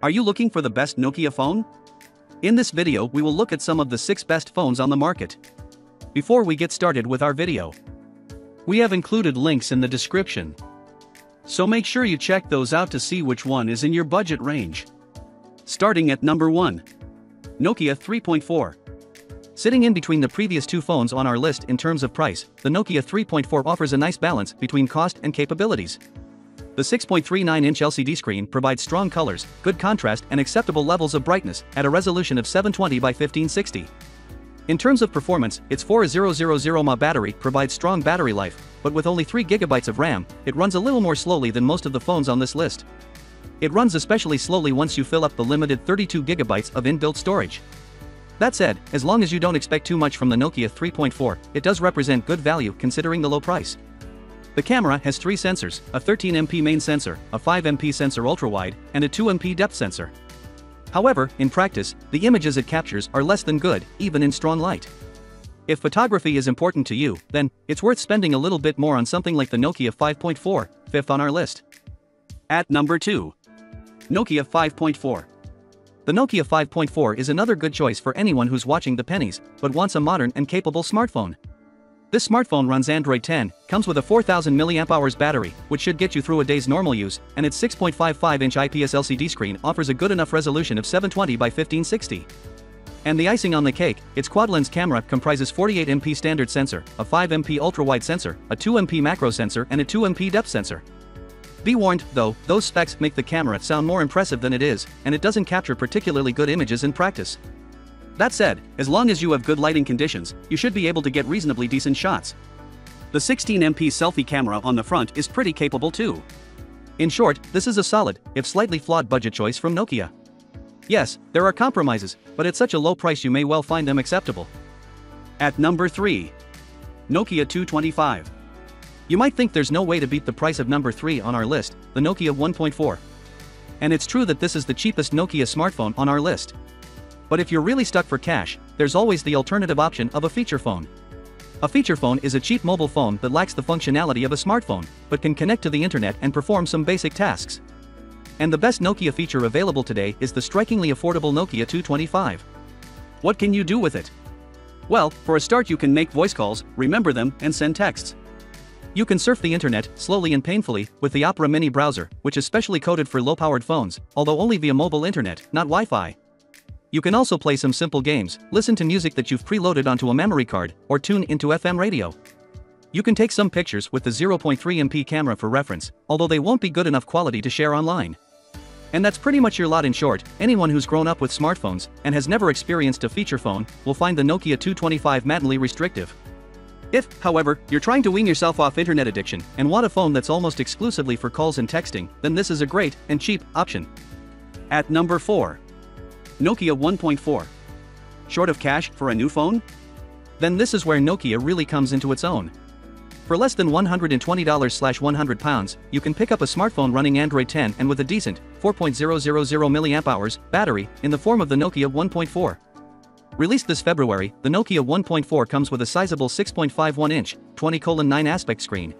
Are you looking for the best Nokia phone? In this video we will look at some of the 6 best phones on the market. Before we get started with our video, we have included links in the description, so make sure you check those out to see which one is in your budget range. Starting at number 1. Nokia 3.4. Sitting in between the previous 2 phones on our list in terms of price, the Nokia 3.4 offers a nice balance between cost and capabilities. The 6.39-inch LCD screen provides strong colors, good contrast and acceptable levels of brightness at a resolution of 720 by 1560. In terms of performance, its 4000 mAh battery provides strong battery life, but with only 3 GB of RAM, it runs a little more slowly than most of the phones on this list. It runs especially slowly once you fill up the limited 32 GB of inbuilt storage. That said, as long as you don't expect too much from the Nokia 3.4, it does represent good value considering the low price. The camera has 3 sensors, a 13MP main sensor, a 5MP sensor ultra-wide, and a 2MP depth sensor. However, in practice, the images it captures are less than good, even in strong light. If photography is important to you, then it's worth spending a little bit more on something like the Nokia 5.4, 5th on our list. At number 2. Nokia 5.4. The Nokia 5.4 is another good choice for anyone who's watching the pennies, but wants a modern and capable smartphone. This smartphone runs Android 10, comes with a 4000 mAh battery, which should get you through a day's normal use, and its 6.55-inch IPS LCD screen offers a good enough resolution of 720 by 1560. And the icing on the cake, its quad-lens camera comprises 48MP standard sensor, a 5MP ultra-wide sensor, a 2MP macro sensor and a 2MP depth sensor. Be warned, though, those specs make the camera sound more impressive than it is, and it doesn't capture particularly good images in practice. That said, as long as you have good lighting conditions, you should be able to get reasonably decent shots. The 16MP selfie camera on the front is pretty capable too. In short, this is a solid, if slightly flawed budget choice from Nokia. Yes, there are compromises, but at such a low price you may well find them acceptable. At number 3. Nokia 225. You might think there's no way to beat the price of number 3 on our list, the Nokia 1.4. And it's true that this is the cheapest Nokia smartphone on our list. But if you're really stuck for cash, there's always the alternative option of a feature phone. A feature phone is a cheap mobile phone that lacks the functionality of a smartphone, but can connect to the internet and perform some basic tasks. And the best Nokia feature available today is the strikingly affordable Nokia 225. What can you do with it? Well, for a start you can make voice calls, remember them, and send texts. You can surf the internet, slowly and painfully, with the Opera Mini browser, which is specially coded for low-powered phones, although only via mobile internet, not Wi-Fi. You can also play some simple games, listen to music that you've preloaded onto a memory card, or tune into FM radio. You can take some pictures with the 0.3MP camera for reference, although they won't be good enough quality to share online. And that's pretty much your lot. In short, anyone who's grown up with smartphones and has never experienced a feature phone will find the Nokia 225 maddeningly restrictive. If, however, you're trying to wean yourself off internet addiction and want a phone that's almost exclusively for calls and texting, then this is a great and cheap option. At number 4. Nokia 1.4. Short of cash for a new phone? Then this is where Nokia really comes into its own. For less than $120/£100, you can pick up a smartphone running Android 10 and with a decent 4.000 mAh battery in the form of the Nokia 1.4. Released this February, the Nokia 1.4 comes with a sizable 6.51-inch 20:9 aspect screen.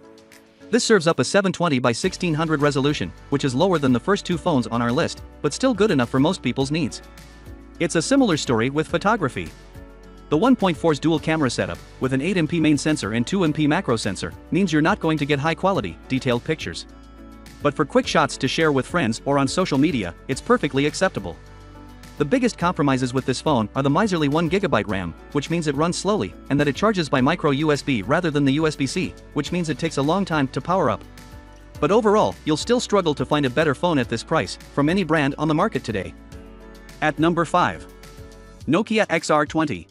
This serves up a 720 by 1600 resolution, which is lower than the first 2 phones on our list, but still good enough for most people's needs. It's a similar story with photography. The 1.4's dual camera setup, with an 8MP main sensor and 2MP macro sensor, means you're not going to get high-quality, detailed pictures. But for quick shots to share with friends or on social media, it's perfectly acceptable. The biggest compromises with this phone are the miserly 1GB RAM, which means it runs slowly, and that it charges by micro USB rather than the USB-C, which means it takes a long time to power up. But overall, you'll still struggle to find a better phone at this price, from any brand on the market today. At number 5. Nokia XR20.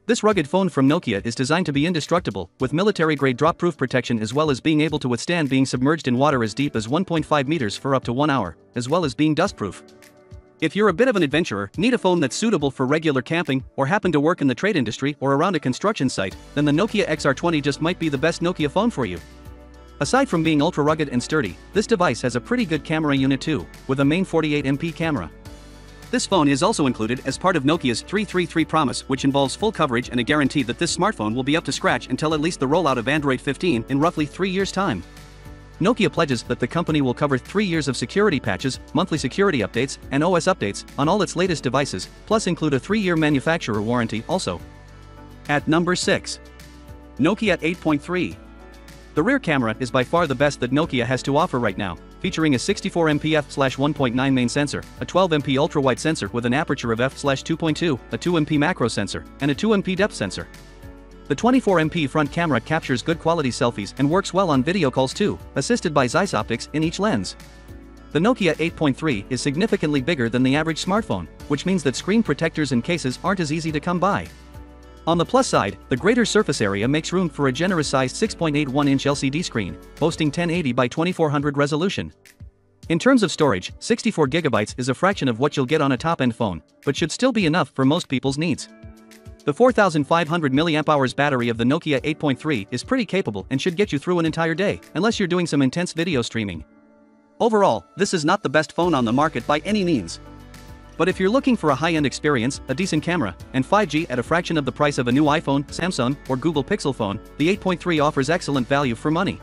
This rugged phone from Nokia is designed to be indestructible, with military-grade drop-proof protection as well as being able to withstand being submerged in water as deep as 1.5 meters for up to 1 hour, as well as being dust-proof. If you're a bit of an adventurer, need a phone that's suitable for regular camping, or happen to work in the trade industry or around a construction site, then the Nokia XR20 just might be the best Nokia phone for you. Aside from being ultra-rugged and sturdy, this device has a pretty good camera unit too, with a main 48MP camera. This phone is also included as part of Nokia's 333 promise, which involves full coverage and a guarantee that this smartphone will be up to scratch until at least the rollout of Android 15 in roughly 3 years' time. Nokia pledges that the company will cover 3 years of security patches, monthly security updates, and OS updates on all its latest devices, plus include a 3-year manufacturer warranty also. At number 6. Nokia 8.3. The rear camera is by far the best that Nokia has to offer right now, featuring a 64MP f/1.9 main sensor, a 12MP ultra-wide sensor with an aperture of f/2.2, a 2MP macro sensor, and a 2MP depth sensor. The 24MP front camera captures good quality selfies and works well on video calls too, assisted by Zeiss optics in each lens. The Nokia 8.3 is significantly bigger than the average smartphone, which means that screen protectors and cases aren't as easy to come by. On the plus side, the greater surface area makes room for a generous-sized 6.81-inch LCD screen, boasting 1080 by 2400 resolution. In terms of storage, 64GB is a fraction of what you'll get on a top-end phone, but should still be enough for most people's needs. The 4500 mAh battery of the Nokia 8.3 is pretty capable and should get you through an entire day, unless you're doing some intense video streaming. Overall, this is not the best phone on the market by any means. But if you're looking for a high-end experience, a decent camera, and 5G at a fraction of the price of a new iPhone, Samsung, or Google Pixel phone, the 8.3 offers excellent value for money.